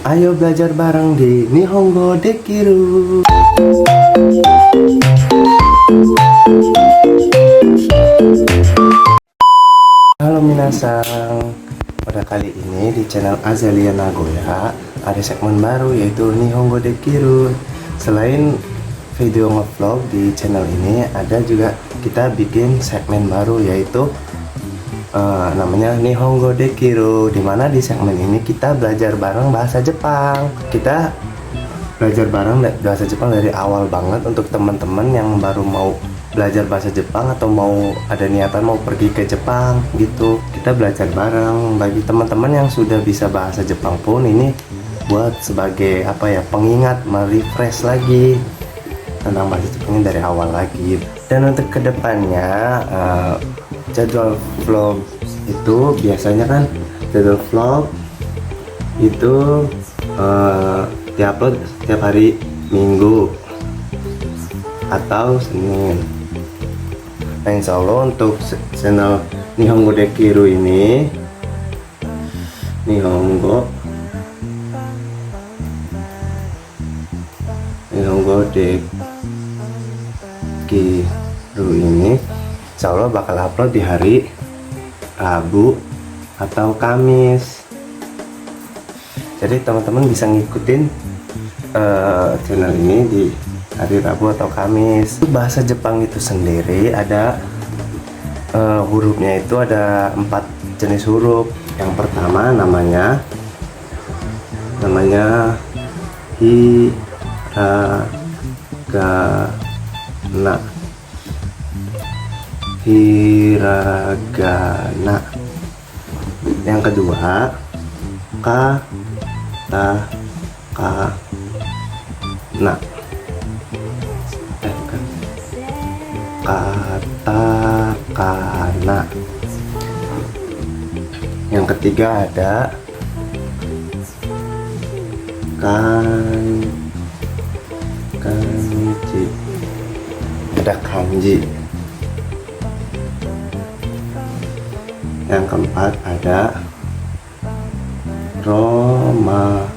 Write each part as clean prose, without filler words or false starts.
Ayo belajar bareng di Nihongo Dekiru. Halo minasang. Pada kali ini di channel Azalea Nagoya ada segmen baru yaitu Nihongo Dekiru. Selain video ngevlog di channel ini, ada juga kita bikin segmen baru yaitu namanya Nihongo Dekiru, dimana di segmen ini kita belajar bareng bahasa Jepang. Kita belajar bareng bahasa Jepang dari awal banget untuk teman-teman yang baru mau belajar bahasa Jepang atau mau ada niatan mau pergi ke Jepang gitu. Kita belajar bareng. Bagi teman-teman yang sudah bisa bahasa Jepang pun ini buat sebagai apa ya, pengingat, merefresh lagi tentang bahasa Jepangnya dari awal lagi. Dan untuk kedepannya jadwal vlog itu biasanya kan jadwal vlog itu diupload setiap hari Minggu atau Senin. Nah, insya Allah untuk channel Nihongo Dekiru ini, Nihongo Dekiru ini insya Allah bakal upload di hari Rabu atau Kamis. Jadi teman-teman bisa ngikutin channel ini di hari Rabu atau Kamis. Bahasa Jepang itu sendiri ada hurufnya itu ada 4 jenis huruf. Yang pertama namanya hiragana. Yang kedua katakana. Yang ketiga ada kanji. Ada kanji. Yang keempat ada romaji.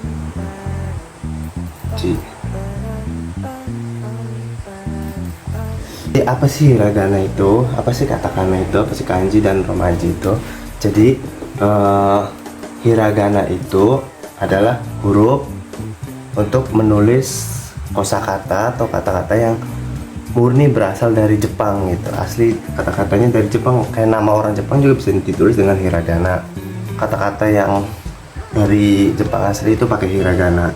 Jadi apa sih hiragana itu? Apa sih katakana itu? Apa sih kanji dan romaji itu? Jadi hiragana itu adalah huruf untuk menulis kosakata atau kata-kata yang murni berasal dari Jepang gitu. Asli kata-katanya dari Jepang, kayak nama orang Jepang juga bisa ditulis dengan hiragana. Kata-kata yang dari Jepang asli itu pakai hiragana.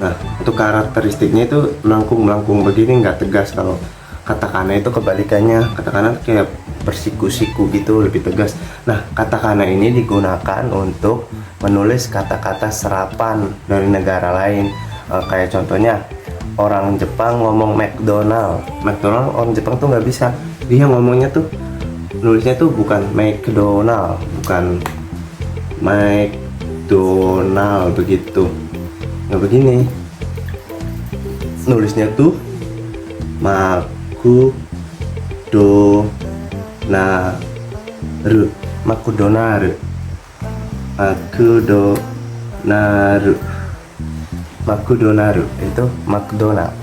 Nah, untuk karakteristiknya itu melengkung-melengkung begini, nggak tegas. Kalau katakana itu kebalikannya, katakana kayak bersiku-siku gitu, lebih tegas. Nah, katakana ini digunakan untuk menulis kata-kata serapan dari negara lain. Kayak contohnya orang Jepang ngomong McDonald orang Jepang tuh nggak bisa, dia ngomongnya tuh nulisnya tuh bukan McDonald, bukan McDonald begitu, nggak begini nulisnya tuh Makudonaru itu McDonald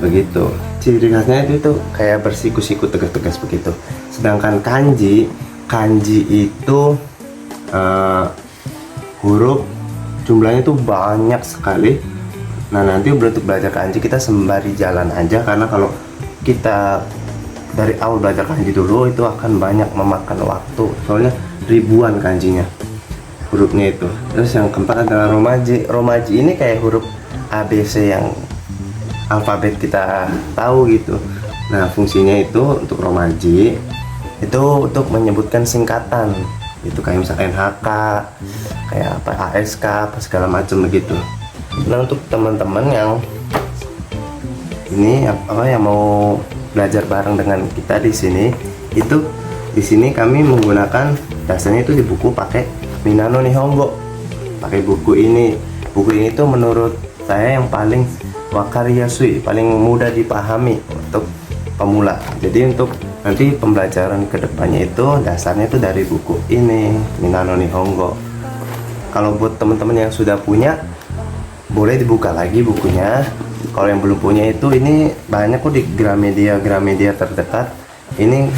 begitu. Ciri khasnya itu kayak bersiku-siku, tegas-tegas begitu. Sedangkan kanji itu huruf jumlahnya tuh banyak sekali. Nah, nanti untuk belajar kanji kita sembari jalan aja, karena kalau kita dari awal belajar kanji dulu itu akan banyak memakan waktu, soalnya ribuan kanjinya, hurufnya itu. Terus yang keempat adalah romaji. Romaji ini kayak huruf ABC yang alfabet kita tahu gitu. Nah, fungsinya itu untuk romaji itu untuk menyebutkan singkatan. Itu kayak misalkan HK, kayak apa ASK, apa segala macam begitu. Nah, untuk teman-teman yang ini apa yang mau belajar bareng dengan kita di sini, itu di sini kami menggunakan dasarnya itu di buku pakai Minano Nihongo. Pakai buku ini. Buku ini tuh menurut saya yang paling wakaryasui, paling mudah dipahami untuk pemula. Jadi untuk nanti pembelajaran kedepannya itu dasarnya itu dari buku ini, Minano Nihongo. Kalau buat teman-teman yang sudah punya, boleh dibuka lagi bukunya. Kalau yang belum punya itu, ini banyak kok di Gramedia terdekat. Ini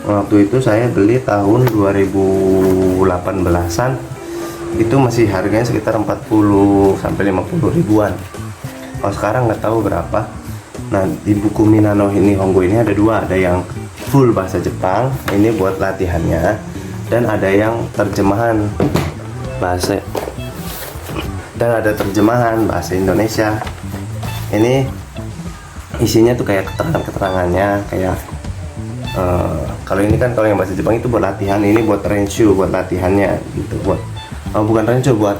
waktu itu saya beli tahun 2018-an. Itu masih harganya sekitar 40 sampai 50 ribuan. Kalau sekarang nggak tahu berapa. Nah, di buku Minano Nihongo ini ada dua, ada yang full bahasa Jepang, ini buat latihannya, dan ada yang terjemahan bahasa bahasa Indonesia. Ini isinya tuh kayak keterangannya, kayak kalau ini kan, kalau yang bahasa Jepang itu buat latihan, ini buat renshu, buat latihannya gitu, buat bukan renshu, buat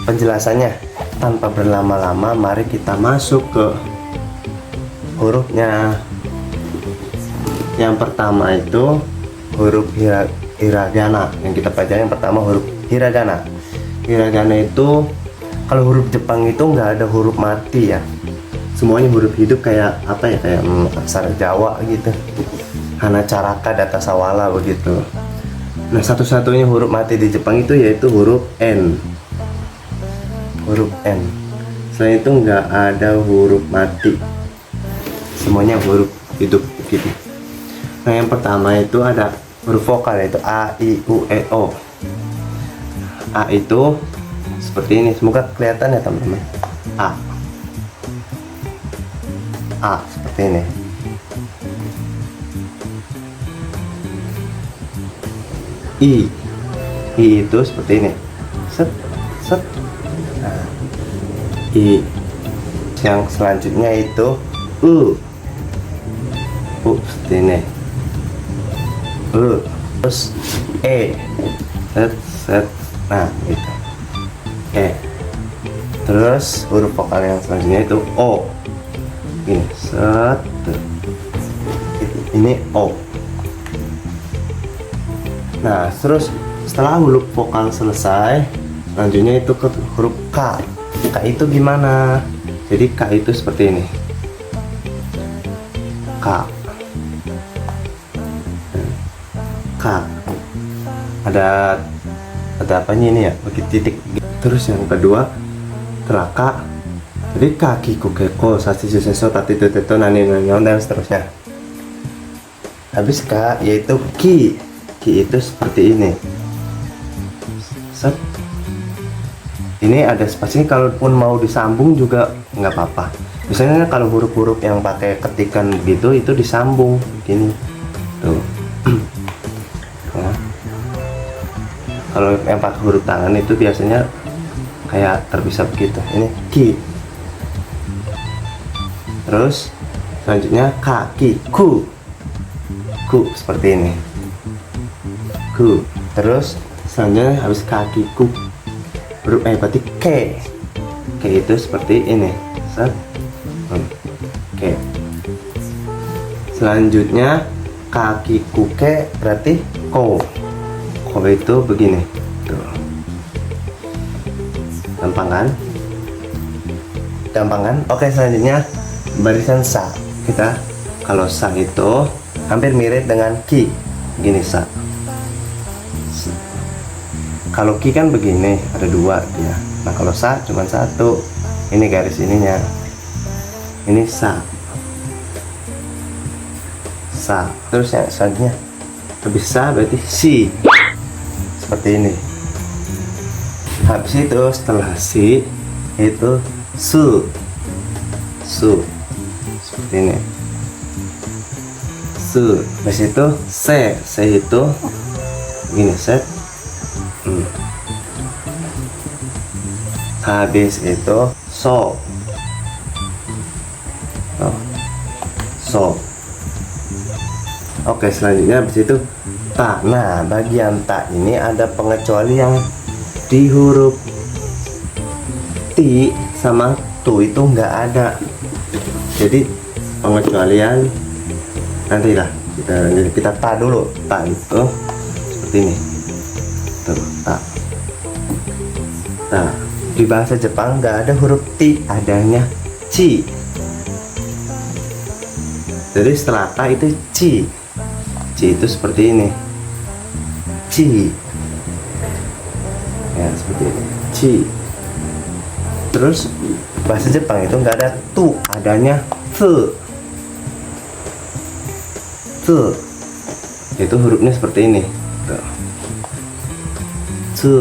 penjelasannya. Tanpa berlama-lama, mari kita masuk ke hurufnya. Yang pertama itu huruf hiragana. Yang kita pelajari yang pertama huruf hiragana. Hiragana itu, kalau huruf Jepang itu nggak ada huruf mati ya, semuanya huruf hidup, kayak apa ya, kayak aksara Jawa gitu, hana caraka data sawala begitu. Nah, satu-satunya huruf mati di Jepang itu yaitu huruf N. Huruf N. Selain itu nggak ada huruf mati, semuanya huruf hidup gitu. Nah, yang pertama itu ada huruf vokal, yaitu A, I, U, E, O. A itu seperti ini, semoga kelihatan ya teman-teman. A seperti ini. I itu seperti ini, set set. Nah, I. Yang selanjutnya itu U seperti ini, terus E, set set. Nah, gitu. Terus huruf vokal yang selanjutnya itu O. Ini set. Ini O. Nah, terus setelah huruf vokal selesai, selanjutnya itu ke huruf K. K itu gimana? Jadi K itu seperti ini. K. Ada apanya ini ya, bagi titik. Terus yang kedua teraka, jadi kaki kukeko sasi suseso tati teto nani dan seterusnya. Habis K yaitu ki. Ki itu seperti ini. Set. Ini ada spasi, kalaupun mau disambung juga nggak apa-apa. Biasanya kalau huruf-huruf yang pakai ketikan gitu itu disambung gini tuh. Nah, kalau yang pakai huruf tangan itu biasanya kayak terpisah begitu. Ini ki. Terus selanjutnya kaki, ku seperti ini, ku. Terus selanjutnya habis kaki ku huruf berarti ke itu seperti ini, set. Oke. Selanjutnya kaki kuke berarti ko itu begini tuh. Gampang kan? Oke, selanjutnya barisan sa. Kita kalau sa itu hampir mirip dengan ki, gini sa. Kalau ki kan begini, ada dua ya. Nah, kalau sa cuma satu. Ini garis ininya. Ini sa. Terus yang selanjutnya habis sa berarti si, seperti ini. Habis itu setelah si itu su seperti ini, su. Habis itu se itu gini, set. Habis itu so. Oke, selanjutnya habis itu ta. Nah, bagian ta ini ada pengecualian di huruf ti sama tu itu nggak ada. Jadi pengecualian nantilah kita ta dulu. Ta itu seperti ini tuh, ta. Di bahasa Jepang nggak ada huruf ti, adanya ci. Jadi setelah ta itu ci. Ci itu seperti ini, ci ya, seperti ini, ci. Terus bahasa Jepang itu nggak ada tu, adanya tse. Tse itu hurufnya seperti ini. Tuh. Tse.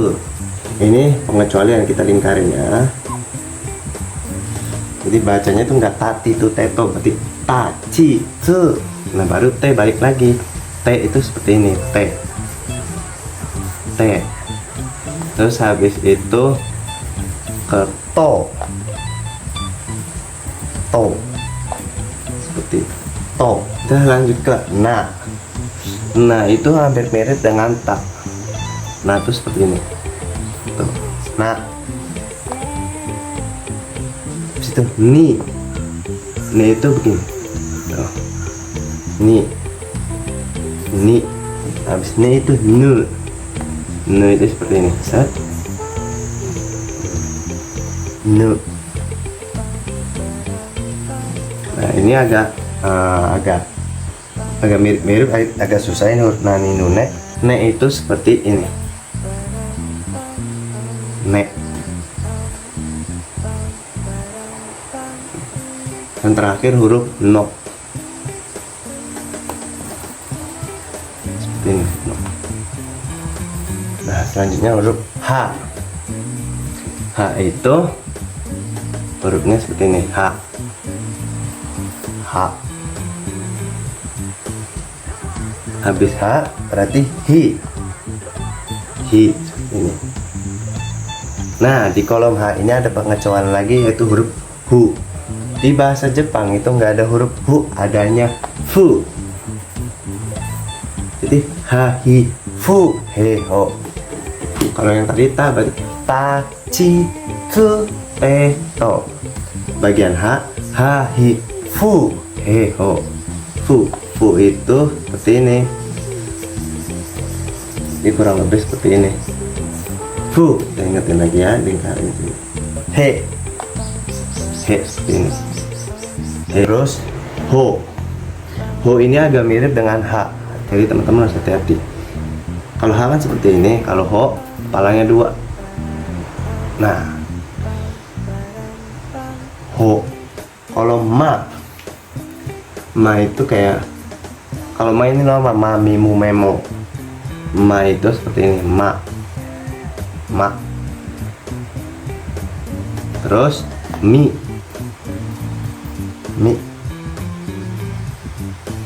Ini pengecualian, kita lingkarin ya. Jadi bacanya itu nggak tati tu teto, berarti ta ci tse. Nah baru t balik lagi. T itu seperti ini, t. T. Terus habis itu ke to. To. Seperti to. Kita lanjut ke na. Nah itu hampir mirip dengan ta. Nah itu seperti ini. Tuh. Nah. Habis itu ni. Ni itu begini. Tuh. Ni. Ni. Habis ni itu nu. Nu itu seperti ini. Set. Nu. Nah ini agak mirip-mirip, agak susah ini huruf nani nune. Ne itu seperti ini. Ne. Dan terakhir huruf no. Seperti ini. No. Nah selanjutnya huruf H. H itu hurufnya seperti ini. H. H. Habis H berarti hi. Hi seperti ini. Nah di kolom H ini ada pengecualian lagi, yaitu huruf hu. Di bahasa Jepang itu nggak ada huruf hu, adanya fu. Jadi ha hi fu he ho. Kalau yang tadi ta berarti ta ci ku te to. Bagian H ha hi fu he ho. Fu itu seperti ini. Ini kurang lebih seperti ini. Fu, saya ingetin lagi ya, lingkaran itu. He seperti ini. He. Terus ho. Ho ini agak mirip dengan H. Jadi teman-teman harus hati-hati. Kalau H kan seperti ini, kalau ho kepalanya dua. Nah, ho. Kalau ma itu kayak, kalau ma ini nama ma mimu memo. Ma itu seperti ini, ma. Terus mi.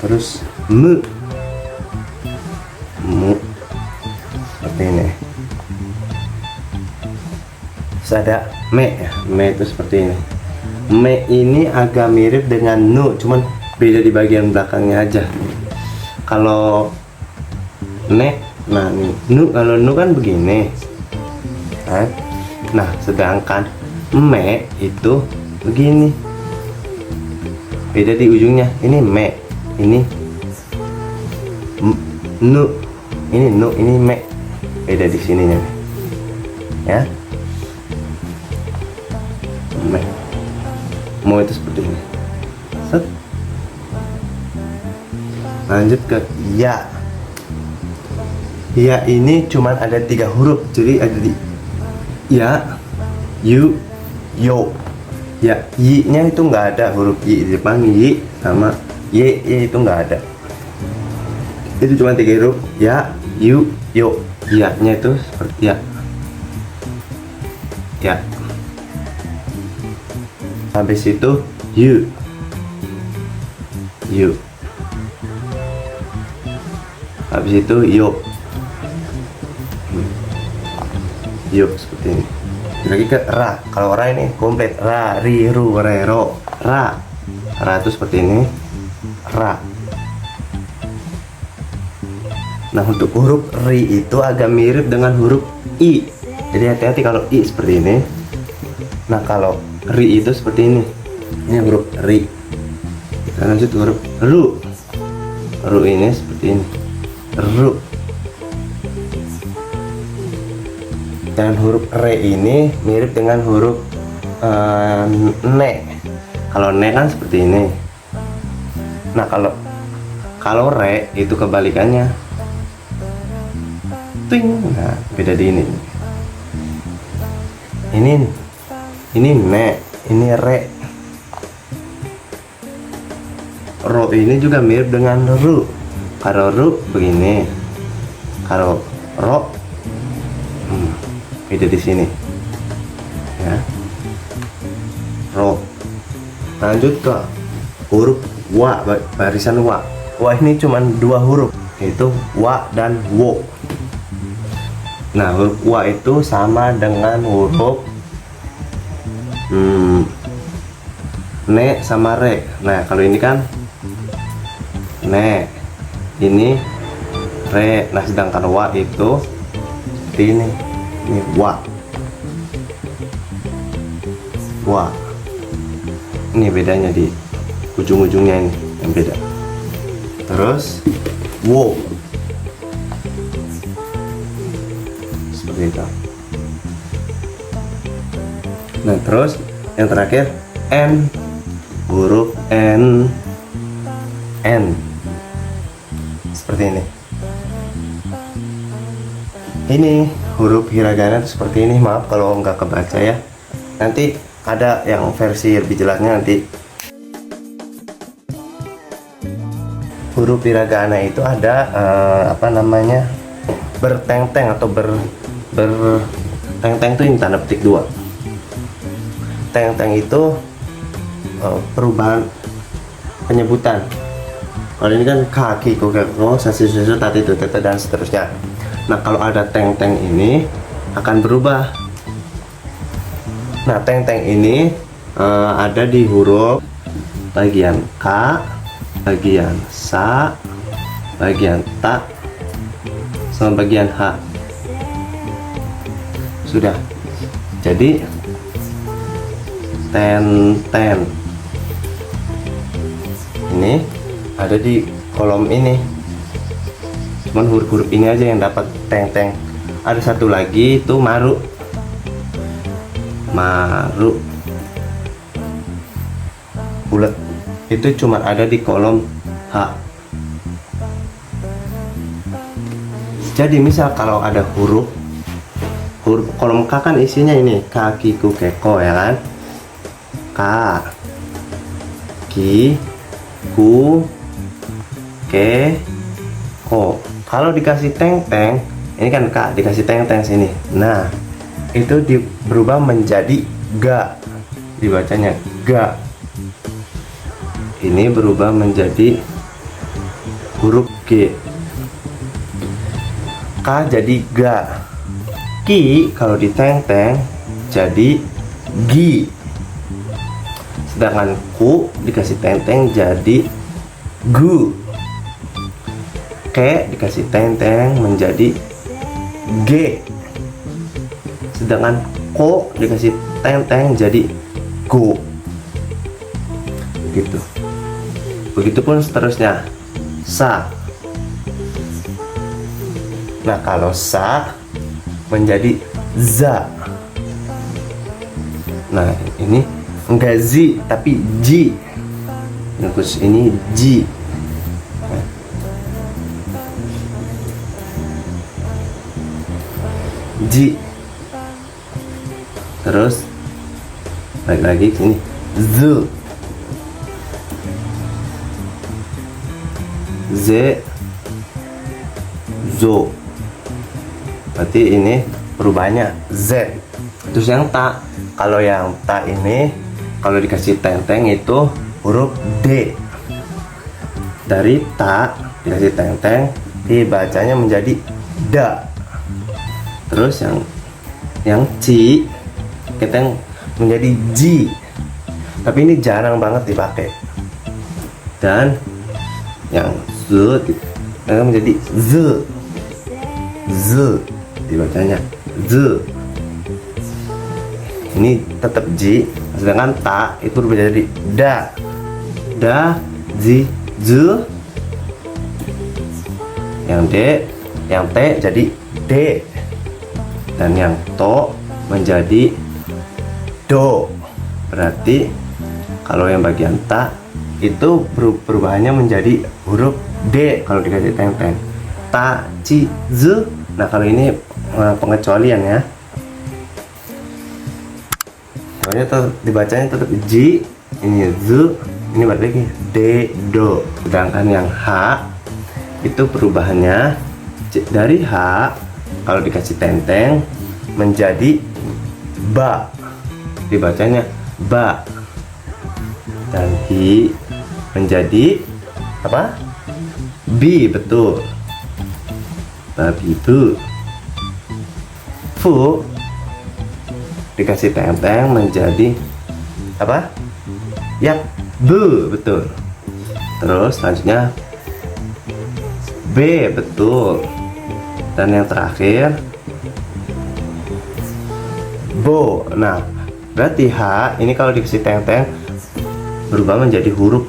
Terus mu. Seperti ini. Terus ada me. Me itu seperti ini. Me ini agak mirip dengan nu, cuman beda di bagian belakangnya aja. Kalau ne, nah nih nu, kalau nu kan begini. Nah sedangkan me itu begini, beda di ujungnya. Ini me, ini nu, ini me, beda di sininya nih. Ya, me, mo itu seperti ini. Set. Lanjut ke ya. Ya ini cuman ada 3 huruf, jadi ada di ya, yu, yo. Ya, y nya itu nggak ada, huruf y di depan y sama y itu nggak ada. Itu cuma 3 huruf, ya, yu, yo. Ya nya itu seperti ya. Ya. Habis itu yu. Habis itu yo. Yo seperti ini. Lagi ke ra. Kalau ra ini komplit, ra, ri, ru, re, ro. Ra itu seperti ini. Ra. Nah untuk huruf ri itu agak mirip dengan huruf i. Jadi hati-hati kalau i seperti ini. Nah kalau ri itu seperti ini. Ini huruf ri. Kita lanjut huruf ru. Ru ini seperti ini. Ru. Dan huruf re ini mirip dengan huruf ne. Kalau ne kan seperti ini. Nah kalau re itu kebalikannya. Ting. Nah beda di ini. Ini Ini ne, ini re. Ro ini juga mirip dengan ru. Kalau ru begini, kalau ro beda di sini. Ya. Ro. Lanjut ke huruf wa, barisan wa. Wa ini cuma 2 huruf, yaitu wa dan wo. Nah, huruf wa itu sama dengan huruf ne sama re. Nah, kalau ini kan ne, ini re. Nah, sedangkan wa itu seperti ini wa. Wa. Ini bedanya di ujung-ujungnya ini yang beda. Terus wo seperti itu. Nah, terus yang terakhir n, huruf n seperti ini. Ini huruf hiragana seperti ini. Maaf kalau nggak kebaca ya. Nanti ada yang versi lebih jelasnya nanti. Huruf hiragana itu ada berteng-teng atau berteng-teng itu ini tanda petik 2. Teng-teng itu perubahan penyebutan. Kalau ini kan kaki, koko, sasi-susu, tati, tete, dan seterusnya. Nah, kalau ada teng-teng ini akan berubah. Nah, teng-teng ini ada di huruf bagian K, bagian sa, bagian ta, sama bagian H. Sudah. Jadi ten ini ada di kolom ini. Cuman huruf-huruf ini aja yang dapat teng. Ada satu lagi itu maru. Bulat. Itu cuma ada di kolom H. Jadi misal kalau ada huruf kolom K kan isinya ini kaki, ku, keko, ya kan? K, ki, ku, ke, ko. Kalau dikasih teng-teng, ini kan K dikasih teng-teng sini. Nah, itu berubah menjadi ga. Dibacanya ga. Ini berubah menjadi huruf G. K jadi ga. Ki kalau diteng-teng jadi gi. Sedangkan ku dikasih teng-teng jadi gu. Ke dikasih teng-teng menjadi g. Sedangkan ko dikasih teng-teng jadi go. Gitu. Begitupun seterusnya. Sa. Nah, kalau sa menjadi za. Nah, ini enggak zi tapi ji. Terus ini ji. Ji. Terus balik lagi ke sini z. Z, zo. Berarti ini perubahannya z. Terus yang ta, kalau yang ta ini kalau dikasih teng-teng itu huruf D. Dari ta dikasih teng-teng dibacanya menjadi da. Terus yang ci keteng menjadi ji. Tapi ini jarang banget dipakai. Dan yang z menjadi z. Z dibacanya z. Ini tetap ji, sedangkan ta itu berubah jadi da. Da, zi, z. Yang d, yang t jadi d. Dan yang to menjadi do. Berarti kalau yang bagian ta itu perubahannya menjadi huruf D kalau dikasih teng-teng. Ta, ci, z. Nah, kalau ini pengecualian ya. pokoknya dibacanya tetap ji, ini zu, ini balik lagi de, do. Sedangkan yang h itu perubahannya dari h kalau dikasih tenteng menjadi ba, dibacanya ba. Dan hi menjadi apa? Bi, betul. Babi bu. Fu dikasih tenteng menjadi apa? Yak bu, betul. Terus selanjutnya B, betul. Dan yang terakhir Bo. Nah, berarti H ini kalau dikasih tenteng berubah menjadi huruf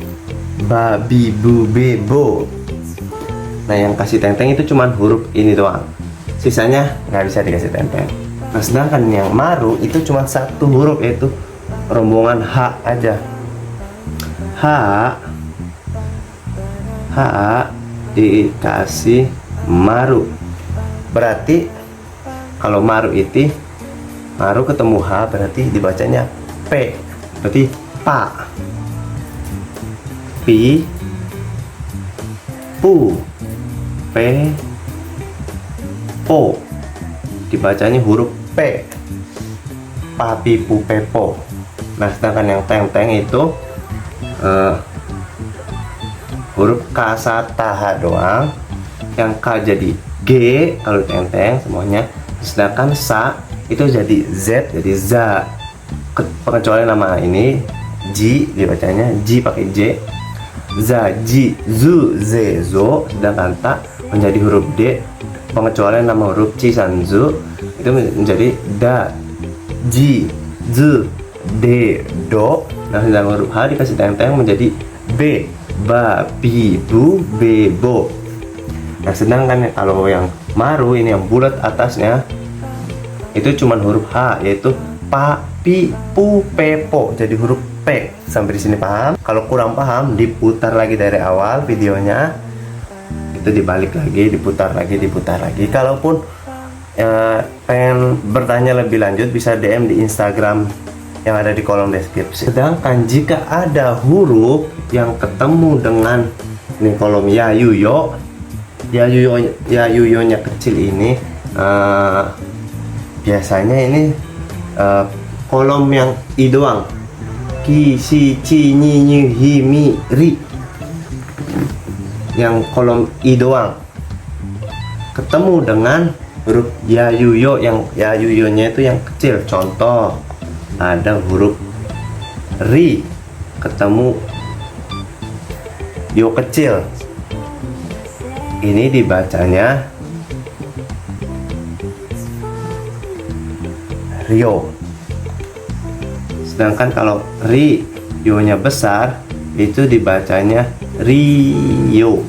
ba, bi, bu, be, bo. Nah, yang kasih tenteng itu cuman huruf ini doang. Sisanya nggak bisa dikasih tenteng. Nah, sedangkan yang maru itu cuma satu huruf, yaitu rombongan H aja. H dikasih maru. Berarti kalau maru itu maru ketemu H berarti dibacanya P. Berarti pa. Pi, pu, pe, po. Dibacanya huruf P. Papi, pu, pe, po. Nah, sedangkan yang teng-teng itu huruf K sataha doang. Yang K jadi G kalau teng-teng semuanya. Sedangkan sa itu jadi Z, jadi za. Pengecualian nama ini Ji, dibacanya Ji pakai J. Za, ji, zu, ze, zo. Sedangkan ta menjadi huruf D. Pengecualian nama huruf Ci, san, zu itu menjadi da, ji, zu, de, do. Nah, sedangkan huruf H dikasih tenteng menjadi B, ba, bi, bu, be, bo. Nah, sedangkan kalau yang maru ini yang bulat atasnya itu cuman huruf H, yaitu pa, pi, pu, pe, po. Jadi huruf P. Sampai di sini paham? Kalau kurang paham, diputar lagi dari awal videonya. Itu dibalik lagi, diputar lagi. Kalaupun pengen bertanya lebih lanjut, bisa DM di Instagram yang ada di kolom deskripsi. Sedangkan jika ada huruf yang ketemu dengan ini kolom ya yuyo nya kecil ini, biasanya ini kolom yang i doang. Ki, si, ci, nyi, nyi, hi, mi, ri. Yang kolom i doang ketemu dengan huruf ya yuyo, yang ya yuyo-nya itu yang kecil. Contoh, ada huruf ri ketemu yo kecil. Ini dibacanya rio. Sedangkan kalau ri yo-nya besar itu dibacanya rio.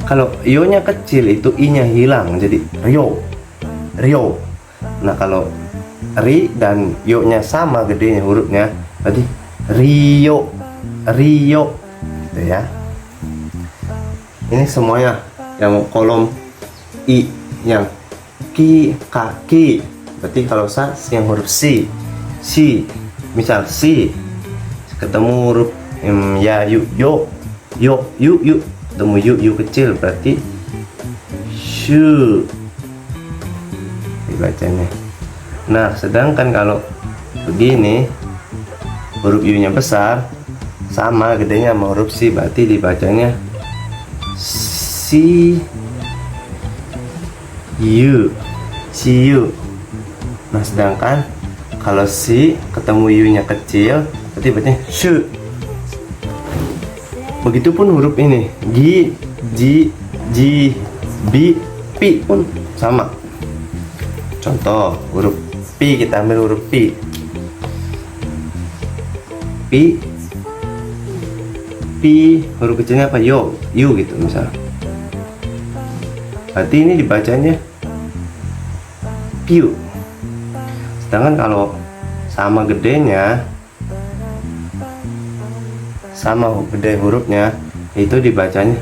Kalau yo-nya kecil itu i-nya hilang jadi rio. Nah, kalau ri dan yo-nya sama gedenya hurufnya berarti rio gitu ya. Ini semuanya yang kolom i, yang ki, kaki. Berarti kalau sa yang huruf si, misal si ketemu huruf ya yu ketemu yu kecil berarti shu dibacanya. Nah, sedangkan kalau begini huruf yu nya besar sama gedenya sama huruf si, berarti dibacanya si yu. Nah, sedangkan kalau si ketemu yu-nya kecil berarti bacanya shu. Begitupun huruf ini gi, ji, bi, pi pun sama. Contoh huruf pi, kita ambil huruf pi. Huruf kecilnya apa? Yu gitu misal. Berarti ini dibacanya piu. Sedangkan kalau sama gedenya, sama gede hurufnya, itu dibacanya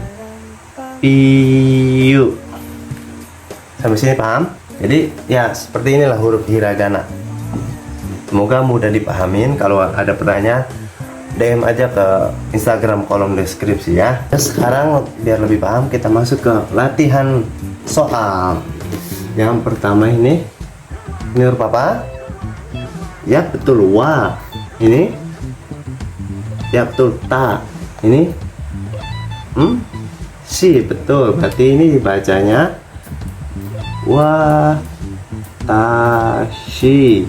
piu. Sampai sini paham? Jadi ya seperti inilah huruf hiragana. Semoga mudah dipahamin. Kalau ada pertanyaan, DM aja ke Instagram kolom deskripsi ya. Sekarang biar lebih paham, kita masuk ke latihan soal. Yang pertama ini huruf apa? Ya betul, wa. Ini ya betul, ta. Ini si, betul. Berarti ini dibacanya wa ta shi,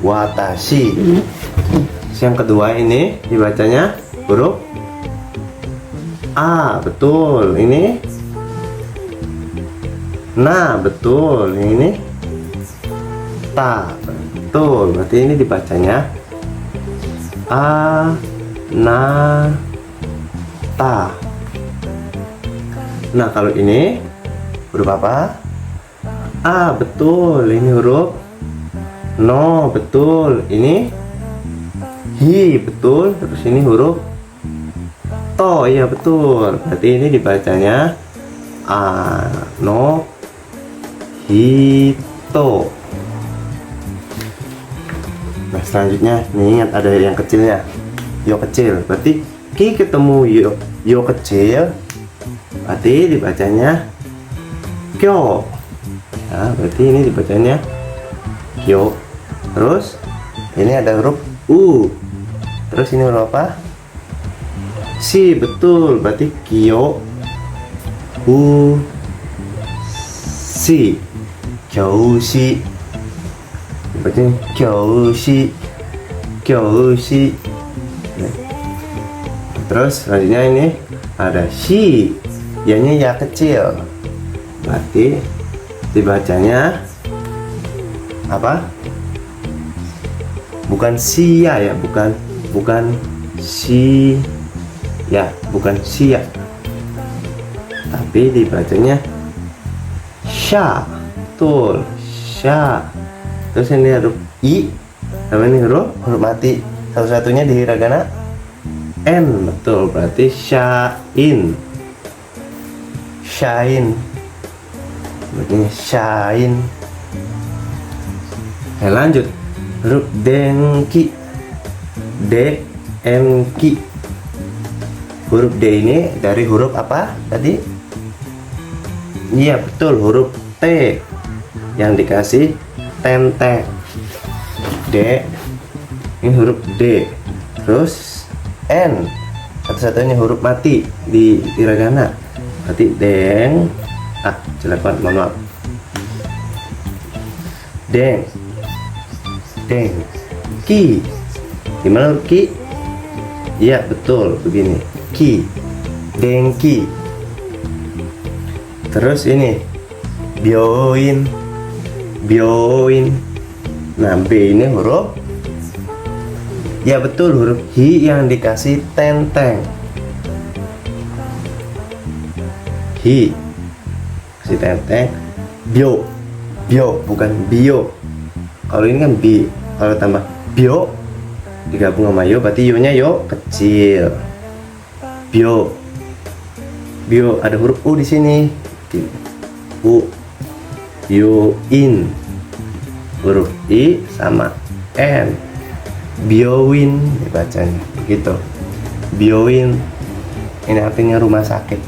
watashi. Yang kedua ini dibacanya huruf a, betul. Ini na, betul. Ini ta, betul. Berarti ini dibacanya a na ta. Nah, kalau ini huruf apa? A, betul. Ini huruf no, betul. Ini hi, betul. Terus ini huruf to, iya betul. Berarti ini dibacanya no hito. Nah, selanjutnya nih, ingat ada yang kecilnya, yo kecil. Berarti ki ketemu yo kecil, berarti dibacanya kyo. Nah, berarti ini dibacanya kyo. Terus ini ada huruf u. Terus ini huruf apa? Si, betul. Berarti kyo u si, kyo si. Bacanya kyo si, kyo si. Terus selanjutnya ini ada shi, ya-nya ya kecil. Berarti dibacanya apa? Bukan sia ya, bukan si ya, bukan sia. Tapi dibacanya sha. Betul, sha. Terus ini huruf i, sama ini huruf mati. Satu-satunya di hiragana n, betul. Berarti shine, shine. Berarti shine. Lanjut huruf denki, denki. Huruf D ini dari huruf apa tadi? Iya betul, huruf T yang dikasih tenteng. D, ini huruf D. Terus N, satu-satunya huruf mati di hiragana. Berarti deng. Jelek banget, mohon maaf. Deng, deng, ki. Gimana huruf ki? Iya betul, begini, ki, dengki. Terus ini bioin, bioin. Nah, B ini huruf, ya betul, huruf hi yang dikasih tenteng. Hi kasih tenteng. Bio, bio bukan bio. Kalau ini kan bi, kalau tambah bio digabung sama yo, berarti yo nya yo kecil. Bio, bio ada huruf u di sini. U, bioin. Huruf i sama n. Bioin dibacanya begitu. Bioin. Ini artinya rumah sakit.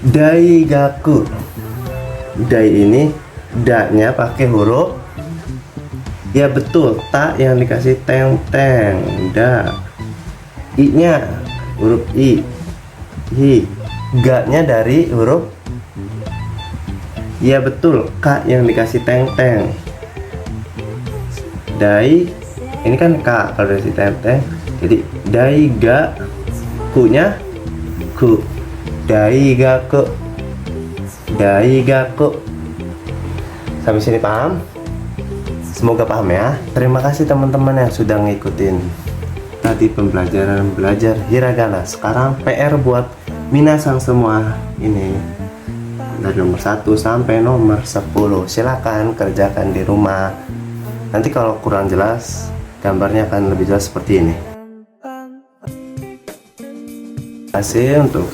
Daigaku. Dai ini da-nya pakai huruf, ya betul, ta yang dikasih teng-teng. Da. I-nya huruf i. Hi. Ga-nya dari huruf, ya betul, K yang dikasih teng-teng. Dai, ini kan K kalau dikasih teng-teng. Jadi dai ga, ku-nya ku. Dai ga ku. Dai ga ku. Sampai sini paham? Semoga paham ya. Terima kasih teman-teman yang sudah ngikutin tadi pembelajaran belajar hiragana. Sekarang PR buat minasang semua ini, dari nomor 1 sampai nomor 10. Silakan kerjakan di rumah. Nanti kalau kurang jelas, gambarnya akan lebih jelas seperti ini. Terima kasih untuk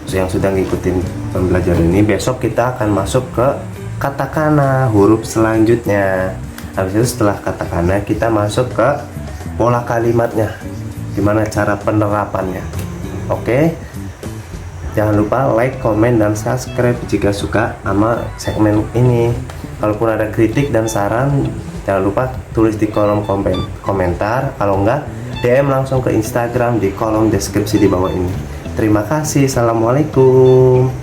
yang sudah ngikutin pembelajaran ini. Besok kita akan masuk ke katakana, huruf selanjutnya. Habis itu setelah katakana kita masuk ke pola kalimatnya, gimana cara penerapannya. Oke, jangan lupa like, komen, dan subscribe jika suka sama segmen ini. Kalaupun ada kritik dan saran, jangan lupa tulis di kolom komentar. Kalau enggak, DM langsung ke Instagram di kolom deskripsi di bawah ini. Terima kasih. Assalamualaikum.